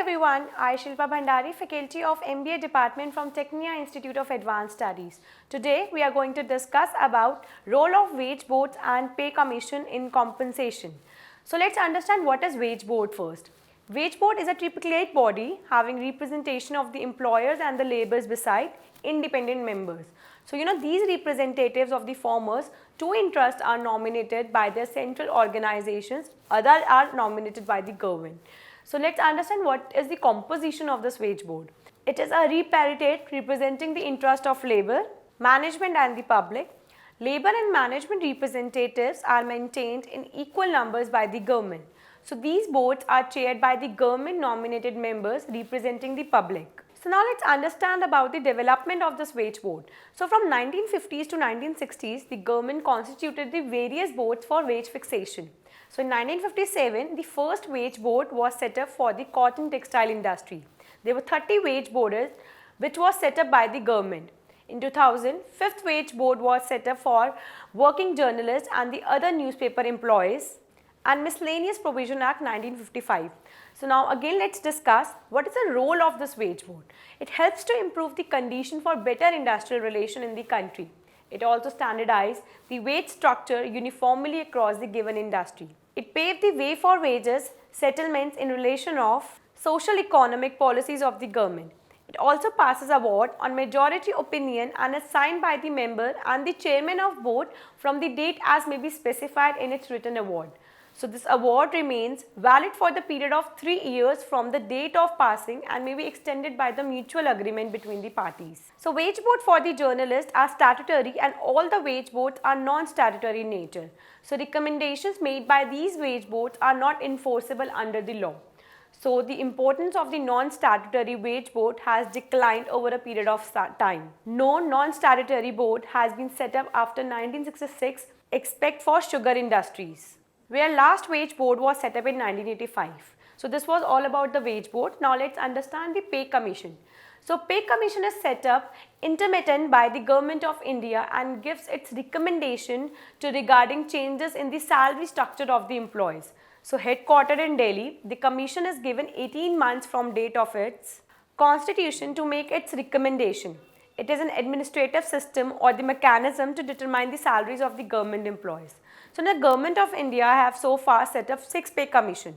everyone, I Shilpa Bhandari, faculty of MBA department from Tecnia Institute of Advanced Studies. Today we are going to discuss about role of wage boards and pay commission in compensation. So let's understand what is wage board first. Wage board is a tripartite body having representation of the employers and the laborers beside independent members. So these representatives of the formers two interests are nominated by their central organizations, others are nominated by the government. So let's understand what is the composition of this wage board. It is a repartite representing the interest of labor, management and the public. Labor and management representatives are maintained in equal numbers by the government. So these boards are chaired by the government nominated members representing the public. So now let's understand about the development of this wage board. So from 1950s to 1960s, the government constituted the various boards for wage fixation. So in 1957, the first wage board was set up for the cotton textile industry. There were 30 wage boards which was set up by the government. In 2000, fifth wage board was set up for working journalists and the other newspaper employees, and Miscellaneous Provision Act 1955. So now again let's discuss what is the role of this wage board. It helps to improve the condition for better industrial relation in the country. It also standardized the wage structure uniformly across the given industry. It paved the way for wages settlements in relation of social economic policies of the government. It also passes award on majority opinion and is signed by the member and the chairman of board from the date as may be specified in its written award. So this award remains valid for the period of 3 years from the date of passing and may be extended by the mutual agreement between the parties. So wage board for the journalists are statutory and all the wage boards are non-statutory in nature. So recommendations made by these wage boards are not enforceable under the law. So the importance of the non-statutory wage board has declined over a period of time. No non-statutory board has been set up after 1966 except for sugar industries, where last wage board was set up in 1985. So this was all about the wage board. Now let's understand the pay commission. So pay commission is set up intermittent by the government of India and gives its recommendation to regarding changes in the salary structure of the employees. So headquartered in Delhi, the commission is given 18 months from date of its constitution to make its recommendation. It is an administrative system or the mechanism to determine the salaries of the government employees. So the government of India have so far set up 6 pay commission.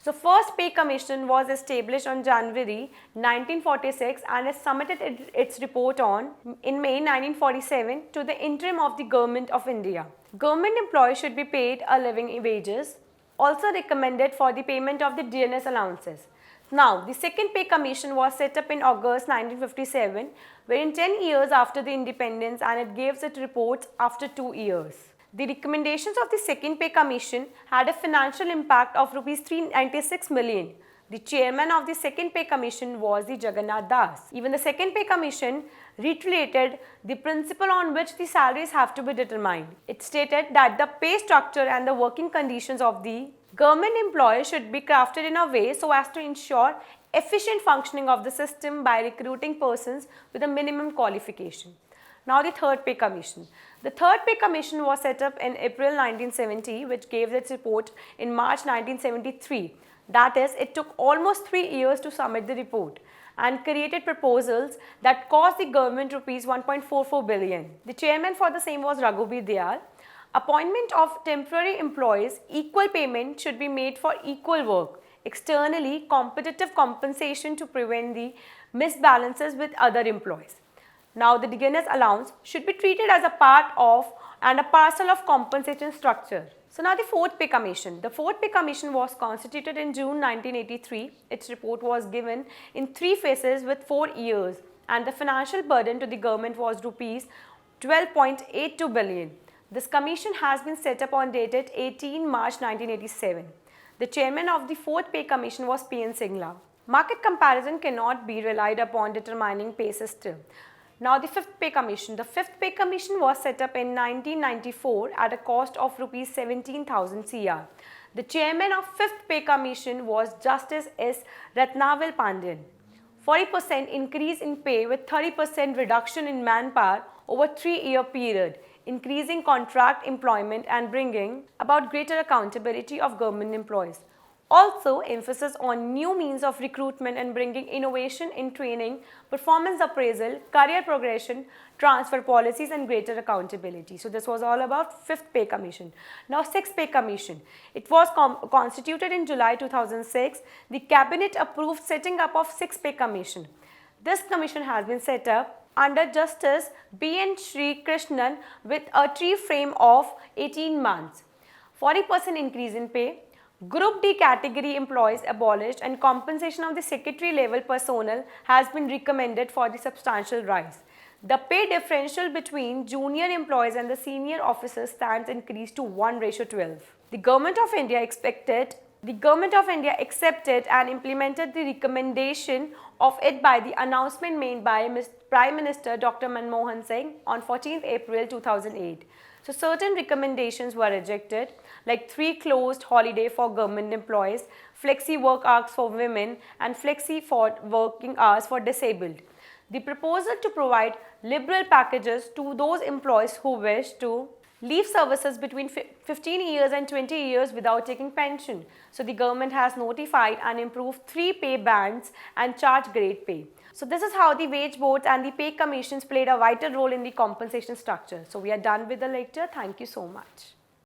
So first pay commission was established on January 1946 and has submitted its report in May 1947 to the interim of the government of India. Government employees should be paid a living wages, also recommended for the payment of the DNS allowances. Now, the second pay commission was set up in August 1957, wherein 10 years after the independence, and it gives its reports after 2 years. The recommendations of the second pay commission had a financial impact of Rs 396 million. The chairman of the second pay commission was the Jagannath Das. Even the second pay commission reiterated the principle on which the salaries have to be determined. It stated that the pay structure and the working conditions of the government employees should be crafted in a way so as to ensure efficient functioning of the system by recruiting persons with a minimum qualification. Now the third pay commission. The third pay commission was set up in April 1970, which gave its report in March 1973. That is, it took almost 3 years to submit the report and created proposals that cost the government Rs 1.44 billion. The chairman for the same was Raghubir Dayal. Appointment of temporary employees, equal payment should be made for equal work. Externally, competitive compensation to prevent the misbalances with other employees. Now the DNS allowance should be treated as a part of and a parcel of compensation structure. So now the fourth pay commission. The fourth pay commission was constituted in June 1983. Its report was given in 3 phases with 4 years and the financial burden to the government was Rs 12.82 billion. This commission has been set up on dated 18 March 1987. The chairman of the fourth pay commission was P.N. Singla. Market comparison cannot be relied upon determining pay system. Now the fifth pay commission. The fifth pay commission was set up in 1994 at a cost of Rs 17,000 crore. The chairman of fifth pay commission was Justice S. Ratnavel Pandian. 40% increase in pay with 30% reduction in manpower over 3-year period, increasing contract employment and bringing about greater accountability of government employees. Also, emphasis on new means of recruitment and bringing innovation in training, performance appraisal, career progression, transfer policies and greater accountability. So this was all about 5th Pay Commission. Now 6th Pay Commission. It was constituted in July 2006. The Cabinet approved setting up of 6th Pay Commission. This commission has been set up under Justice B.N. Sri Krishnan with a time frame of 18 months. 40% increase in pay, Group D category employees abolished, and compensation of the secretary level personnel has been recommended for the substantial rise. The pay differential between junior employees and the senior officers stands increased to 1:12. The Government of India accepted and implemented the recommendation of it by the announcement made by Prime Minister Dr. Manmohan Singh on 14th April 2008. So certain recommendations were rejected, like 3 closed holiday for government employees, flexi work hours for women, and flexi for working hours for disabled. The proposal to provide liberal packages to those employees who wish to leave services between 15 years and 20 years without taking pension. So the government has notified and improved 3 pay bands and charge grade pay. So this is how the wage boards and the pay commissions played a vital role in the compensation structure. So we are done with the lecture. Thank you so much.